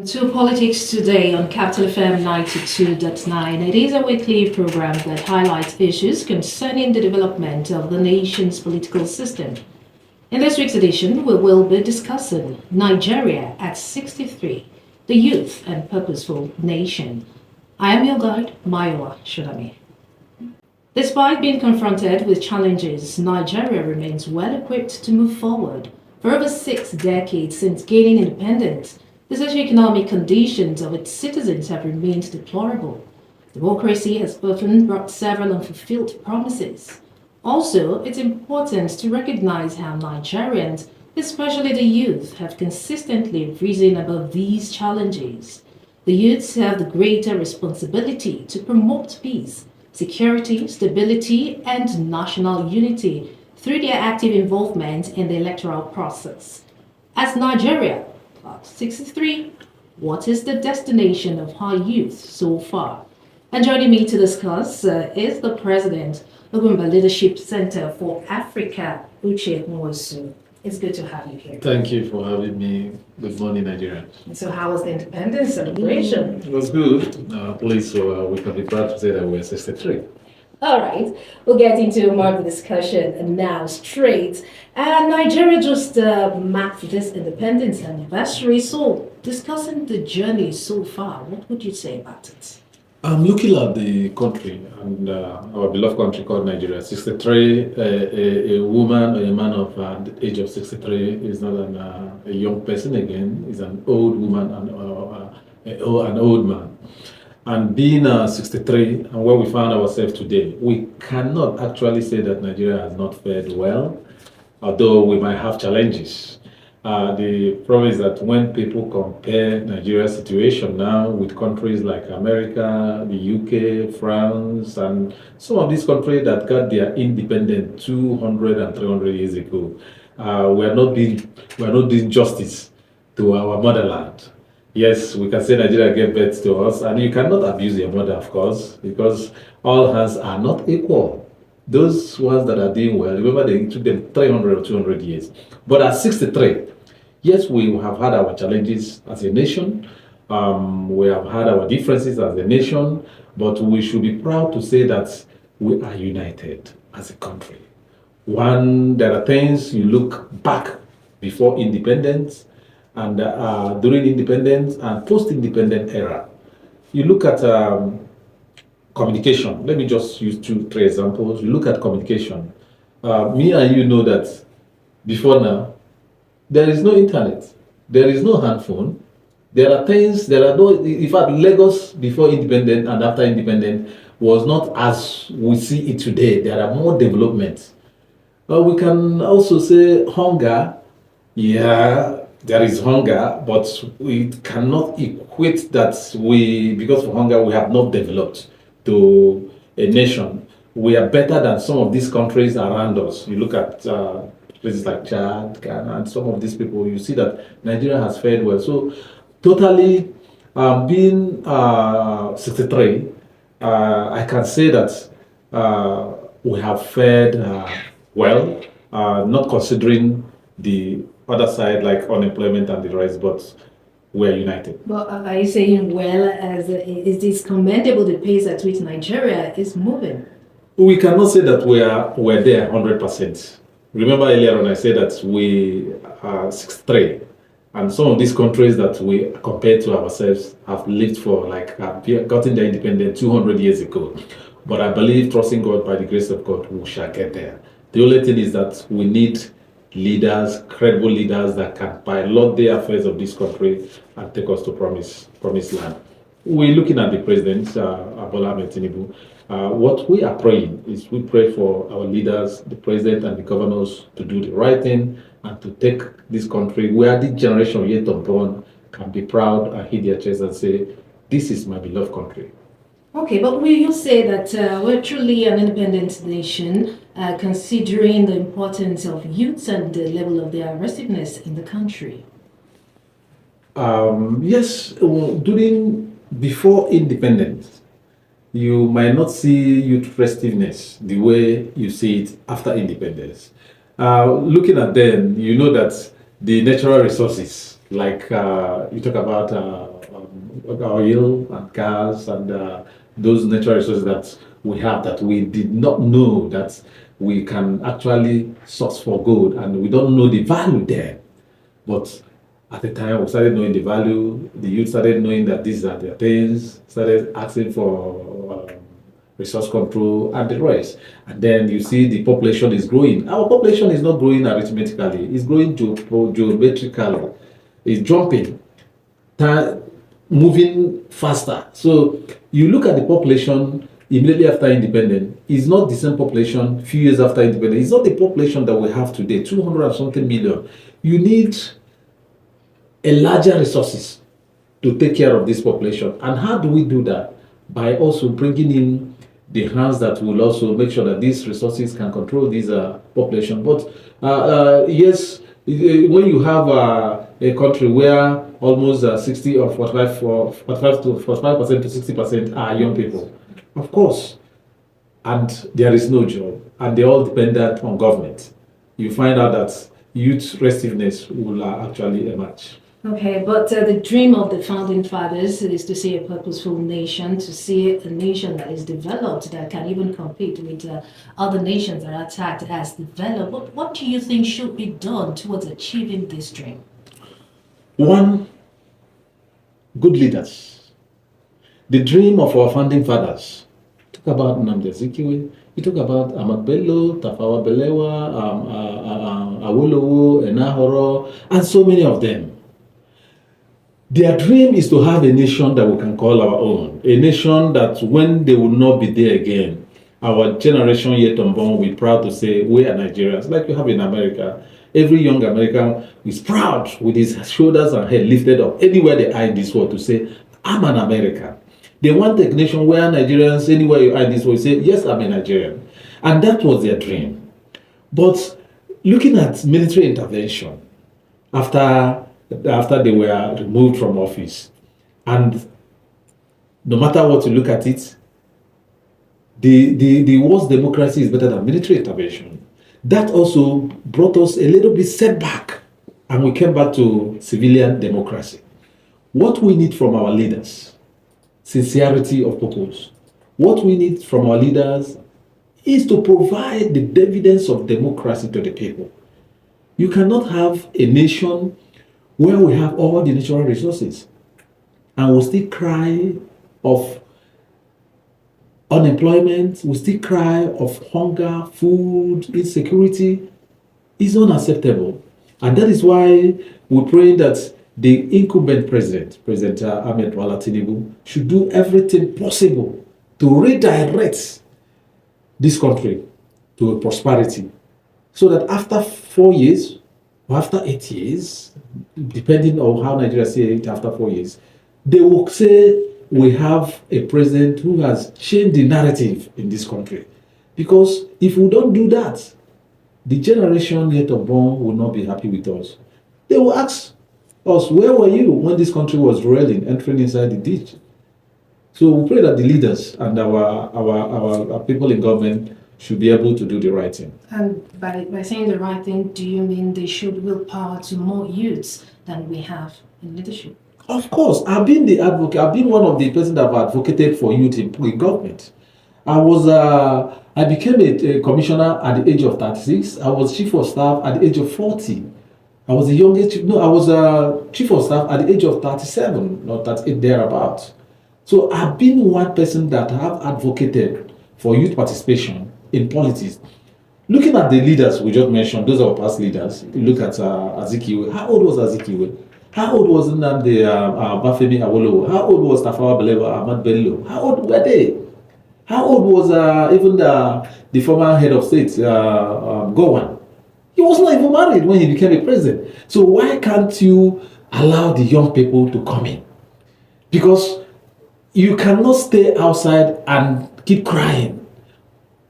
To Politics Today on Capital FM 92.9. It is a weekly program that highlights issues concerning the development of the nation's political system. In this week's edition, we will be discussing Nigeria at 63, the youth and purposeful nation. I am your guide, Maiwa Shudami. Despite being confronted with challenges, Nigeria remains well equipped to move forward. For over 6 decades since gaining independence, the socio-economic conditions of its citizens have remained deplorable. Democracy has often brought several unfulfilled promises. Also, it's important to recognize how Nigerians, especially the youth, have consistently risen above these challenges. The youths have the greater responsibility to promote peace, security, stability, and national unity through their active involvement in the electoral process. As Nigeria, at 63, what is the destination of our youth so far? And joining me to discuss is the president of the Leadership Center for Africa, Uche Nwosu. It's good to have you here. Thank you for having me. Good morning, Nigeria. So how was the independence celebration? It was good. Please, so we can be proud to say that we're 63. All right, we'll get into more of the discussion now straight. Nigeria just marked this independence anniversary. So, discussing the journey so far, what would you say about it? I'm looking at the country and our beloved country called Nigeria. 63, a woman or a man of the age of 63 is not a young person again, is an old woman and an old man. And being 63 and where we found ourselves today, we cannot actually say that Nigeria has not fared well, although we might have challenges. The problem is that when people compare Nigeria's situation now with countries like America, the UK, France, and some of these countries that got their independence 200 and 300 years ago, we are not doing justice to our motherland. Yes, we can say Nigeria gave birth to us, and you cannot abuse your mother, of course, because all hands are not equal. Those ones that are doing well, remember it took them 300 or 200 years. But at 63, yes, we have had our challenges as a nation. We have had our differences as a nation, but we should be proud to say that we are united as a country. One, there are things you look back before independence, and during independence and post-independent era. You look at communication. Let me just use 2-3 examples. You look at communication. Me and you know that before now, there is no internet. There is no handphone. There are no, in fact, Lagos before independent and after independent was not as we see it today. There are more developments. We can also say hunger. Yeah, there is hunger, but we cannot equate that because of hunger, we have not developed to a nation. We are better than some of these countries around us. You look at places like Chad, Ghana, and some of these people, you see that Nigeria has fared well. So, totally, being 63, I can say that we have fared well, not considering the other side like unemployment and the rest, but we're united. But are you saying, well, as is this commendable the pace at which Nigeria is moving? We cannot say that we're there 100%. Remember earlier on I said that we are 63, and some of these countries that we compared to ourselves have lived for gotten their independence 200 years ago. But I believe, trusting God, by the grace of God, we shall get there. The only thing is that we need leaders, credible leaders that can pilot the affairs of this country and take us to promised land. We're looking at the president, Bola Ahmed Tinubu. What we are praying is we pray for our leaders, the president and the governors, to do the right thing and to take this country where this generation yet unborn can be proud and hit their chest and say, this is my beloved country. Okay, but will you say that we're truly an independent nation, considering the importance of youths and the level of their restiveness in the country? Yes, before independence, you might not see youth restiveness the way you see it after independence. Looking at them, you know that the natural resources, like you talk about oil and gas and those natural resources that we have that we did not know that we can actually source for gold, and we don't know the value there. But at the time, we started knowing the value. The youth started knowing that these are their things. Started asking for resource control and the rest. And then you see the population is growing. Our population is not growing arithmetically; it's growing geometrically. It's jumping, moving faster. So you look at the population immediately after independence. It's not the same population few years after independence. It's not the population that we have today, 200 and something million. You need a larger resources to take care of this population. And how do we do that? By also bringing in the hands that will also make sure that these resources can control this population. But yes, when you have a country where almost 60 or 45 to 45% to 60% are young people, of course, and there is no job, and they're all dependent on government, you find out that youth restiveness will actually emerge. Okay, but the dream of the founding fathers is to see a purposeful nation, to see a nation that is developed, that can even compete with other nations that are attacked as developed. What do you think should be done towards achieving this dream? One, good leaders. The dream of our founding fathers. Talk about Nnamdi Azikiwe. You talk about Ahmad Bello, Tafawa Balewa, Awolowo, Enahoro, and so many of them. Their dream is to have a nation that we can call our own. A nation that when they will not be there again, our generation yet unborn will be proud to say, we are Nigerians, like you have in America. Every young American is proud with his shoulders and head lifted up anywhere they are in this world to say, I'm an American. They want a nation where Nigerians, anywhere you are in this world, say, yes, I'm a Nigerian. And that was their dream. But looking at military intervention after they were removed from office, and no matter what you look at it, the worst democracy is better than military intervention. That also brought us a little bit setback, and we came back to civilian democracy. What we need from our leaders, sincerity of purpose. What we need from our leaders is to provide the dividends of democracy to the people. You cannot have a nation where we have all the natural resources and we still cry of unemployment, we still cry of hunger, food, insecurity. Is unacceptable. And that is why we pray that the incumbent president, President Ahmed Bola Tinubu, should do everything possible to redirect this country to a prosperity, so that after 4 years or after 8 years, depending on how Nigeria sees it after 4 years, they will say we have a president who has changed the narrative in this country. Because if we don't do that, the generation yet unborn will not be happy with us. They will ask us, where were you when this country was rolling, entering inside the ditch? So we pray that the leaders and our people in government should be able to do the right thing. And by saying the right thing, do you mean they should will power to more youths than we have in leadership? Of course, I've been the advocate. I've been one of the persons that have advocated for youth in government. I became a commissioner at the age of 36. I was chief of staff at the age of 40. I was the youngest. I was a chief of staff at the age of 37 or 38 thereabouts. So I've been one person that have advocated for youth participation in politics. Looking at the leaders we just mentioned, those are our past leaders. You look at Azikiwe. How old was Azikiwe? How old was Nnamdi Bafemi Awolowo? How old was Tafawa Balewa, Ahmad Bello? How old were they? How old was even the former head of state, Gowon? He was not even married when he became a president. So why can't you allow the young people to come in? Because you cannot stay outside and keep crying.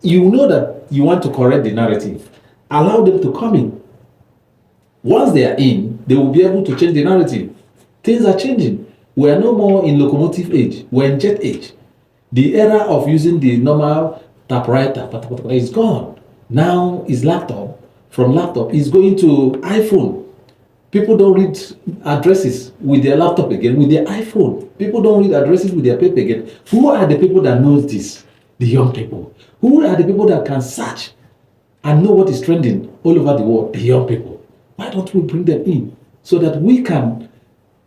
You know that you want to correct the narrative. Allow them to come in. Once they are in, they will be able to change the narrative. Things are changing. We are no more in locomotive age. We're in jet age. The era of using the normal typewriter is gone. Now is laptop. From laptop is going to iPhone. People don't read addresses with their laptop again, with their iPhone. People don't read addresses with their paper again. Who are the people that knows this? The young people. Who are the people that can search and know what is trending all over the world? The young people. Why don't we bring them in so that we can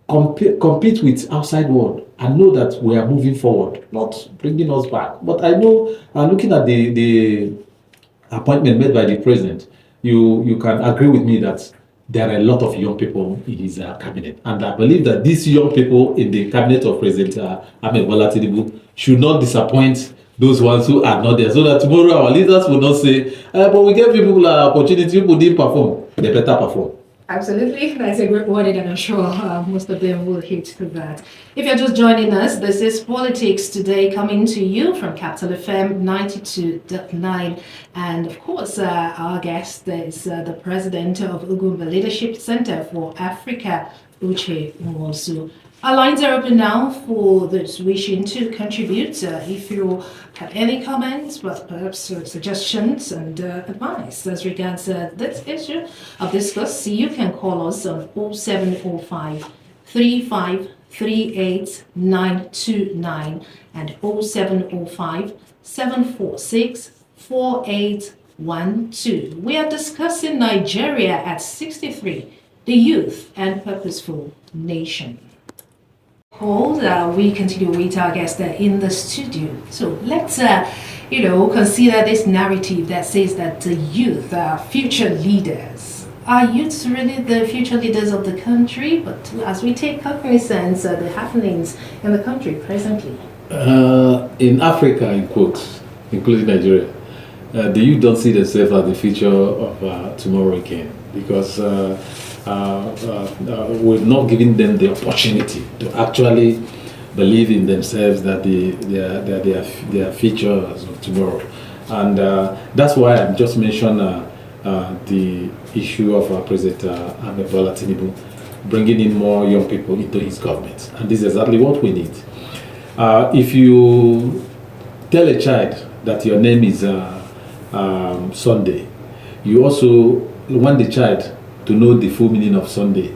compete with outside world and know that we are moving forward, not bringing us back? But I know, looking at the appointment made by the president, you can agree with me that there are a lot of young people in his cabinet. And I believe that these young people in the cabinet of President Ahmed Bola Tinubu should not disappoint those ones who are not there, so that tomorrow our leaders will not say, but we give people an opportunity, people didn't perform. They better perform. Absolutely, that's a great wording, and I'm sure most of them will hit that. If you're just joining us, this is Politics Today, coming to you from Kapital FM 92.9, and of course, our guest is the president of Ugumba Leadership Center for Africa, Uche Nwosu. Our lines are open now for those wishing to contribute. If you have any comments, but perhaps suggestions and advice as regards this issue of discuss, you can call us on 0705 3538 929 and 0705 746 4812. We are discussing Nigeria at 63, the youth and purposeful nation. We continue with our guest in the studio. So let's, consider this narrative that says that the youth are future leaders. Are youths really the future leaders of the country? But as we take cognizance of the happenings in the country presently. In Africa, in quotes, including Nigeria, the youth don't see themselves as the future of tomorrow again, because we've not given them the opportunity to actually believe in themselves that they are futures of tomorrow. And that's why I just mentioned the issue of President Ahmed Bola Tinubu bringing in more young people into his government. And this is exactly what we need. If you tell a child that your name is Sunday, you also want the child to know the full meaning of Sunday.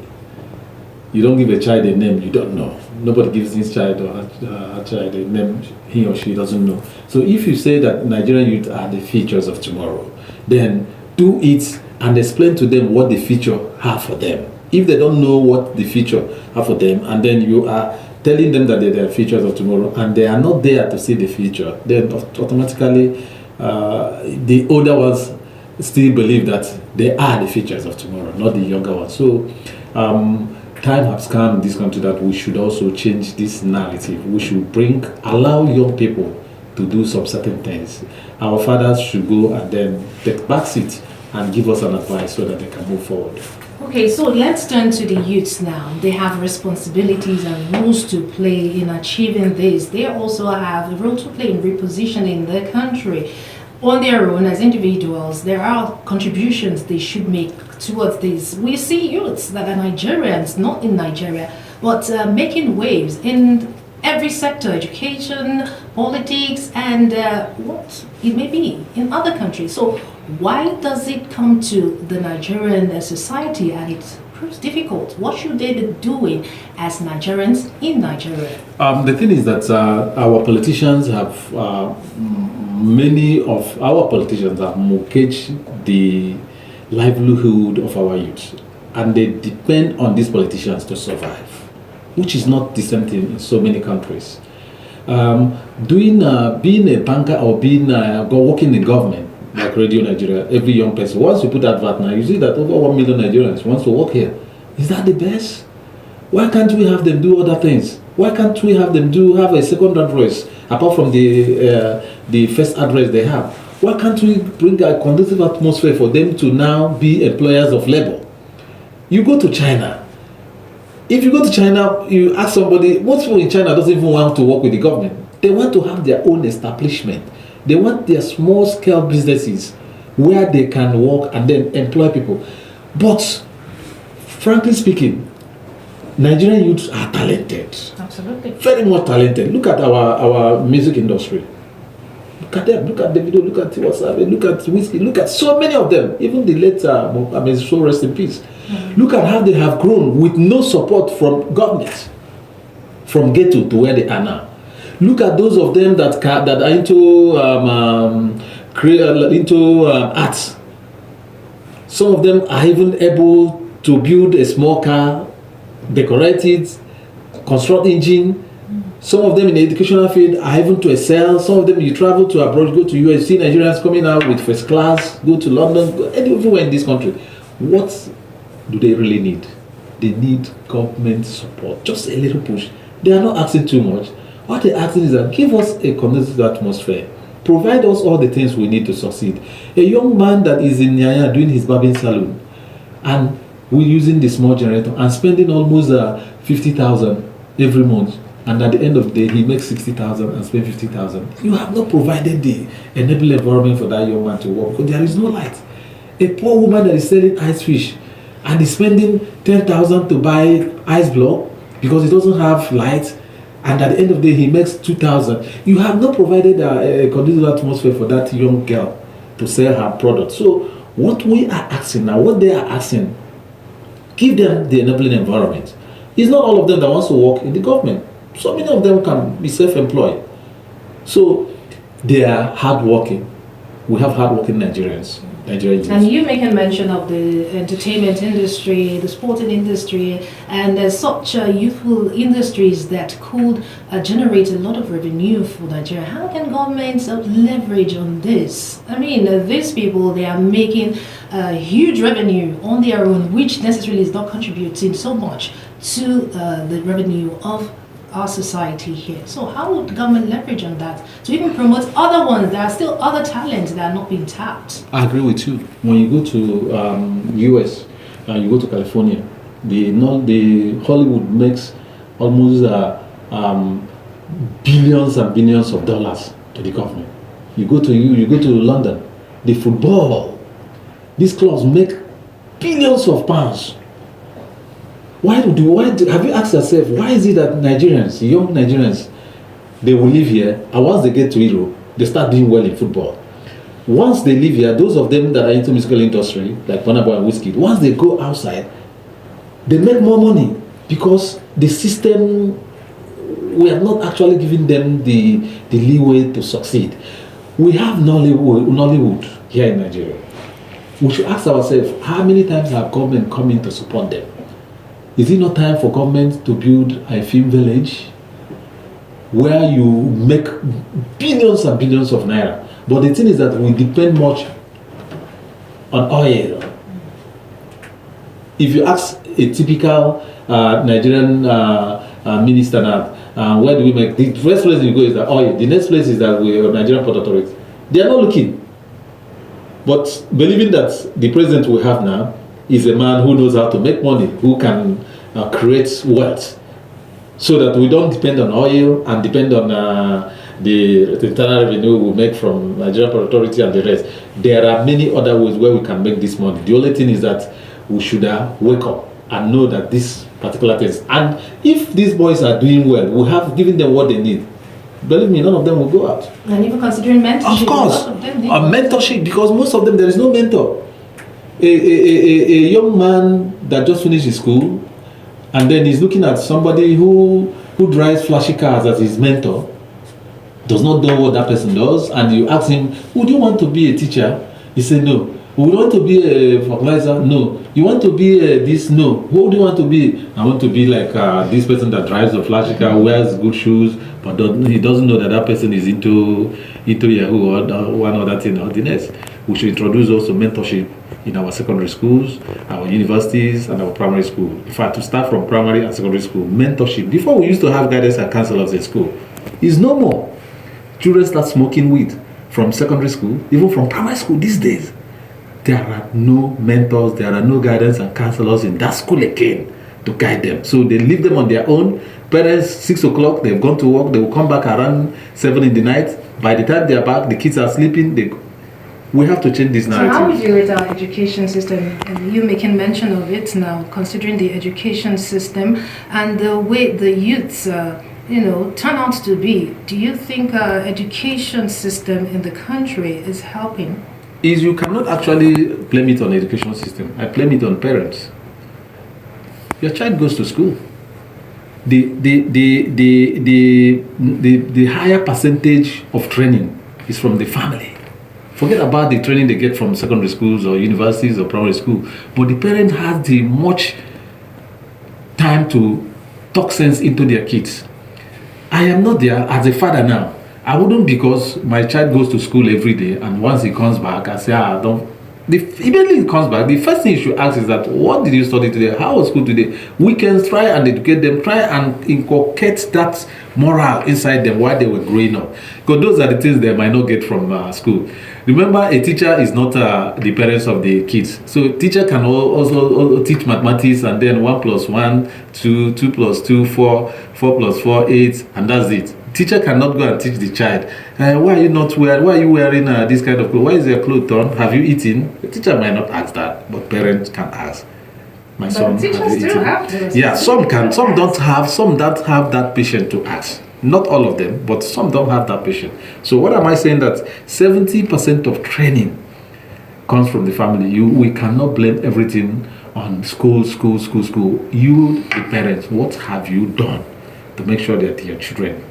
You don't give a child a name you don't know. Nobody gives his child or her child a name he or she doesn't know. So if you say that Nigerian youth are the futures of tomorrow, then do it and explain to them what the future have for them. If they don't know what the future have for them, and then you are telling them that they are futures of tomorrow and they are not there to see the future, then automatically the older ones still believe that they are the futures of tomorrow, not the younger ones. So time has come in this country that we should also change this narrative. We should allow young people to do some certain things. Our fathers should go and then take back seat and give us an advice so that they can move forward. Okay, so let's turn to the youths now. They have responsibilities and roles to play in achieving this. They also have a role to play in repositioning the country. On their own, as individuals, there are contributions they should make towards this. We see youths that are Nigerians, not in Nigeria, but making waves in every sector, education, politics, and what it may be in other countries. So why does it come to the Nigerian society and it proves difficult? What should they be doing as Nigerians in Nigeria? The thing is that our politicians have, many of our politicians have mortgaged the livelihood of our youth, and they depend on these politicians to survive, which is not the same thing in so many countries. Being a banker or working in government, like Radio Nigeria, every young person, once you put advert now, you see that over 1 million Nigerians wants to work here. Is that the best? Why can't we have them do other things? Why can't we have them have a second address apart from the first address they have? Why can't we bring a conducive atmosphere for them to now be employers of labor? You go to China. If you go to China, you ask somebody, most people in China doesn't even want to work with the government. They want to have their own establishment. They want their small-scale businesses where they can work and then employ people. But, frankly speaking, Nigerian youths are talented. Absolutely. Very much talented. Look at our music industry. Look at them. Look at Davido. Look at Tiwa Savage. Look at Whiskey. Look at so many of them. Even the late, so rest in peace. Look at how they have grown with no support from government, from ghetto to where they are now. Look at those of them that are into arts. Some of them are even able to build a small car, decorate it, construct engine. Some of them in the educational field are even to excel. Some of them, you travel to abroad, go to US, see Nigerians coming out with first class, go to London, go anywhere in this country. What do they really need? They need government support, just a little push. They are not asking too much. What they're asking is that give us a conducive atmosphere. Provide us all the things we need to succeed. A young man that is in Nyanya doing his barbing salon, and we're using the small generator and spending almost 50,000 every month, and at the end of the day he makes 60,000 and spend 50,000. You have not provided the enabling environment for that young man to work, because there is no light. A poor woman that is selling ice fish and is spending 10,000 to buy ice block because he doesn't have light, and at the end of the day he makes 2,000. You have not provided a conducive atmosphere for that young girl to sell her product. So what we are asking now, what they are asking, give them the enabling environment. It's not all of them that wants to work in the government. So many of them can be self-employed. So they are hardworking. We have hardworking Nigerians. And you making mention of the entertainment industry, the sporting industry, and such youthful industries that could generate a lot of revenue for Nigeria. How can governments leverage on this? I mean, these people, they are making huge revenue on their own, which necessarily is not contributing so much to the revenue of our society here. So how would government leverage on that to even promote other ones? There are still other talents that are not being tapped. I agree with you. When you go to US, you go to California, the Hollywood makes almost billions and billions of dollars to the government. You go to London, the football, these clubs make billions of pounds. Why have you asked yourself, why is it that Nigerians, young Nigerians, they will live here, and once they get to Europe, they start doing well in football? Once they live here, those of them that are into musical industry, like Burna Boy and Wizkid, once they go outside, they make more money because the system, we are not actually giving them the leeway to succeed. We have Nollywood here in Nigeria. We should ask ourselves, how many times have government come in to support them? Is it not time for government to build a film village where you make billions and billions of naira? But the thing is that we depend much on oil. If you ask a typical Nigerian minister now, where do we make? The first place you go is that oil. The next place is that we have Nigerian Port Authority. They are not looking. But believing that the president we have now is a man who knows how to make money, who can create wealth, so that we don't depend on oil and depend on the internal revenue we make from Nigerian Port Authority and the rest. There are many other ways where we can make this money. The only thing is that we should wake up and know that these particular things. And if these boys are doing well, we have given them what they need. Believe me, none of them will go out. And even considering mentorship. Of course, mentorship, because most of them, there is no mentor. A young man that just finished his school and then he's looking at somebody who drives flashy cars as his mentor, does not know what that person does, and you ask him, would you want to be a teacher? He said no. Would you want to be a fertilizer? No. You want to be this? No. Who do you want to be? I want to be like this person that drives a flashy car, wears good shoes, but he doesn't know that that person is into Yahoo or one other thing or the next. We should introduce also mentorship in our secondary schools, our universities, and our primary school. In fact, to start from primary and secondary school, mentorship. Before we used to have guidance and counselors in school. It's no more. Children start smoking weed from secondary school, even from primary school these days. There are no mentors, there are no guidance and counselors in that school again to guide them. So they leave them on their own. Parents, 6 o'clock, they've gone to work, they will come back around 7 in the night. By the time they are back, the kids are sleeping. We have to change this narrative. So how would you rate our education system? And you making mention of it now, considering the education system and the way the youths turn out to be. Do you think our education system in the country is helping? You cannot actually blame it on the education system. I blame it on parents. your child goes to school. The higher percentage of training is from the family. Forget about the training they get from secondary schools or universities or primary school, but the parent has the much time to talk sense into their kids. I am not there as a father now. I wouldn't, because my child goes to school every day and once he comes back, I say, don't. Immediately he comes back, the first thing you should ask is that, what did you study today? How was school today? Weekends, try and educate them, try and inculcate that moral inside them while they were growing up. Because those are the things they might not get from school. Remember, a teacher is not the parents of the kids. So teacher can also teach mathematics, and then 1 plus 1, 2, 2 plus 2, 4, 4 plus 4, 8, and that's it. Teacher cannot go and teach the child, why are you wearing this kind of clothes? Why is your clothes torn? Have you eaten? The teacher might not ask that, but parents can ask. My son, teachers have you do eaten? have to. Yeah, some don't have that patience to ask. Not all of them, but some don't have that patience. So what am I saying? That 70% of training comes from the family. We cannot blame everything on school. You, the parents, what have you done to make sure that your children?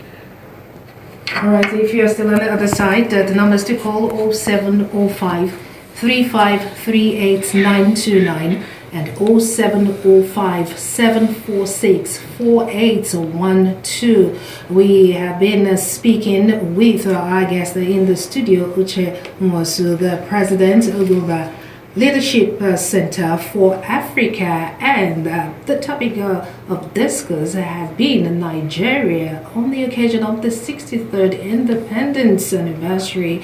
All right, if you're still on the other side, the numbers to call 0705 3538929 and 0705 746 4812. We have been speaking with our guest in the studio, Uche Nwosu, the president of the Leadership Center for Africa, and the topic of discourse has been Nigeria on the occasion of the 63rd Independence Anniversary,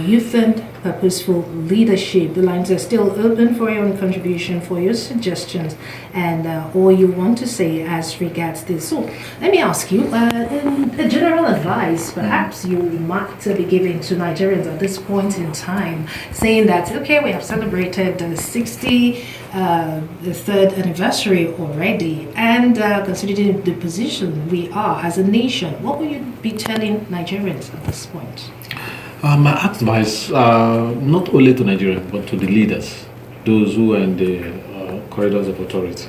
Youth and Purposeful Leadership. The lines are still open for your own contribution, for your suggestions, and all you want to say as regards this. So let me ask you, a general advice perhaps you might be giving to Nigerians at this point in time, saying that, okay, we have celebrated the 63rd anniversary already, and considering the position we are as a nation, what will you be telling Nigerians at this point? My advice, not only to Nigerians, but to the leaders, those who are in the corridors of authority.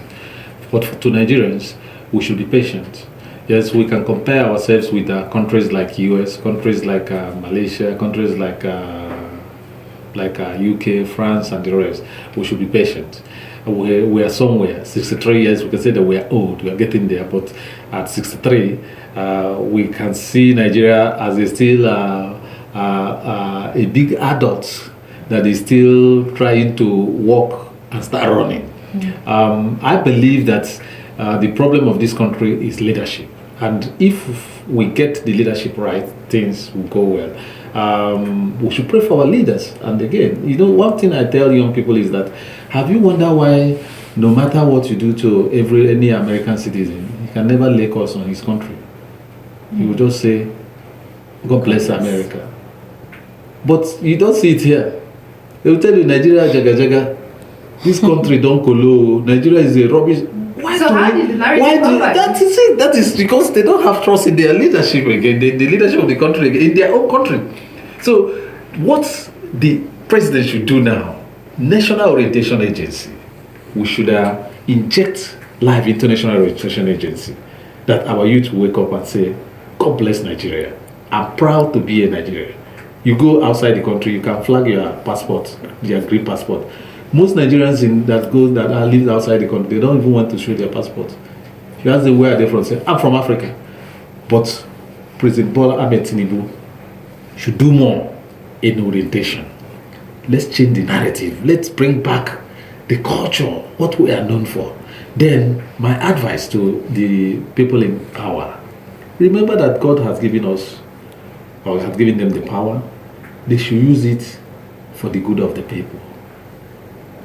But to Nigerians, we should be patient. Yes, we can compare ourselves with countries like US, countries like Malaysia, countries like UK, France, and the rest. We should be patient. We are somewhere. 63 years, we can say that we are old. We are getting there. But at 63, we can see Nigeria as still a big adult that is still trying to walk and start running. I believe that the problem of this country is leadership, and if we get the leadership right, things will go well. We should pray for our leaders. And again, one thing I tell young people is that, have you wondered why no matter what you do to any American citizen, he can never lay curse on his country? He will just say, God bless America. But you don't see it here. They will tell you, Nigeria jaga jaga. This country don't kolo. Nigeria is a rubbish. That is because they don't have trust in their leadership again, the leadership of the country again, in their own country. So what the president should do now, National Orientation Agency, we should inject live into National Orientation Agency, that our youth will wake up and say, God bless Nigeria. I'm proud to be a Nigerian. You go outside the country, you can flag your passport, your green passport. Most Nigerians that live outside the country, they don't even want to show their passport. You ask them, where are they from? Say, I'm from Africa. But President Bola Ahmed Tinubu should do more in orientation. Let's change the narrative. Let's bring back the culture, what we are known for. Then my advice to the people in power, remember that God has given us, or has given them the power. They should use it for the good of the people.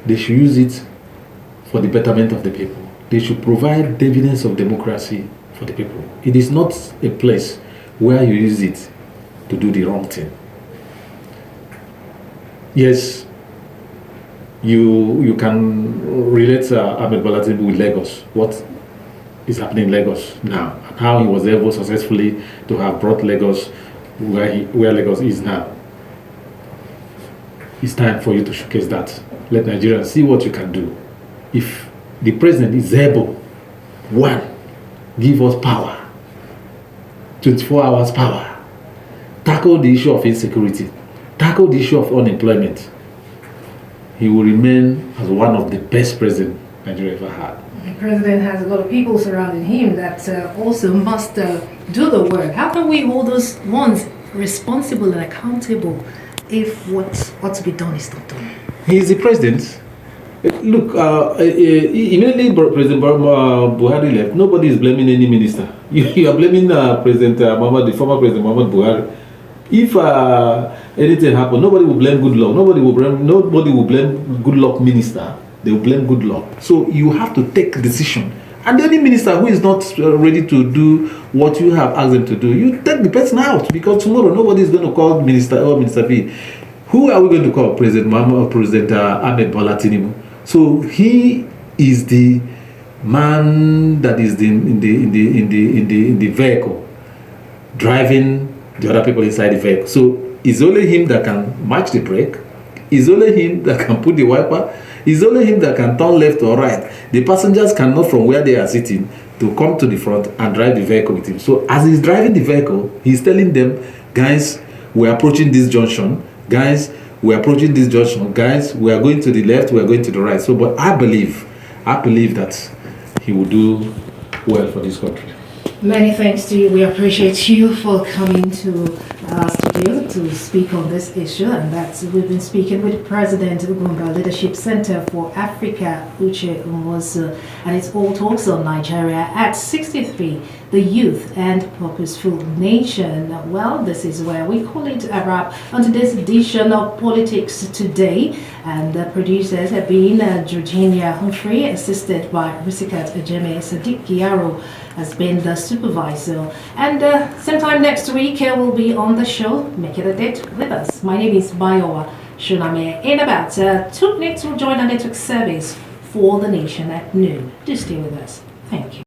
They should use it for the betterment of the people. They should provide the evidence of democracy for the people. It is not a place where you use it to do the wrong thing. Yes, you can relate Ahmed Bola Tinubu with Lagos. What is happening in Lagos now, and how he was able successfully to have brought Lagos where Lagos is now. It's time for you to showcase that. Let Nigerians see what you can do if the president is able, one, give us power, 24 hours power, tackle the issue of insecurity, tackle the issue of unemployment, he will remain as one of the best presidents Nigeria ever had. The president has a lot of people surrounding him that also must do the work. How can we hold those ones responsible and accountable if what ought to be done is not done? He is the president. Look, immediately President Buhari left, nobody is blaming any minister. You are blaming President Muhammad, the former President Muhammad Buhari. If anything happened, nobody will blame Goodluck. Nobody will blame Goodluck minister. They will blame Goodluck. So you have to take a decision. And any minister who is not ready to do what you have asked them to do, you take the person out, because tomorrow nobody is going to call Minister or Minister B. Who are we going to call? President Muhammad or President Ahmed Bola Tinubu? So he is the man that is in the vehicle, driving the other people inside the vehicle. So it's only him that can match the brake. It's only him that can put the wiper. It's only him that can turn left or right. The passengers cannot, from where they are sitting, to come to the front and drive the vehicle with him. So as he's driving the vehicle, he's telling them, guys, we're approaching this junction. Guys, we're approaching this junction. Guys, we are going to the left, we are going to the right. So, but I believe that he will do well for this country. Many thanks to you. We appreciate you for coming to our studio to speak on this issue. And that's, we've been speaking with President Ugumba Leadership Center for Africa, Uche Umozu, and it's all talks on Nigeria at 63, the youth and purposeful nation. Well, this is where we call it a wrap on today's edition of Politics Today. And the producers have been Georgina Humphrey, assisted by Risikat Ejeme. Sadiq Giaro has been the supervisor. And same time next week, we'll be on the show. Make it a date with us. My name is Bayowa Shuname. In about 2 minutes, we'll join our network service for the nation at noon. Do stay with us. Thank you.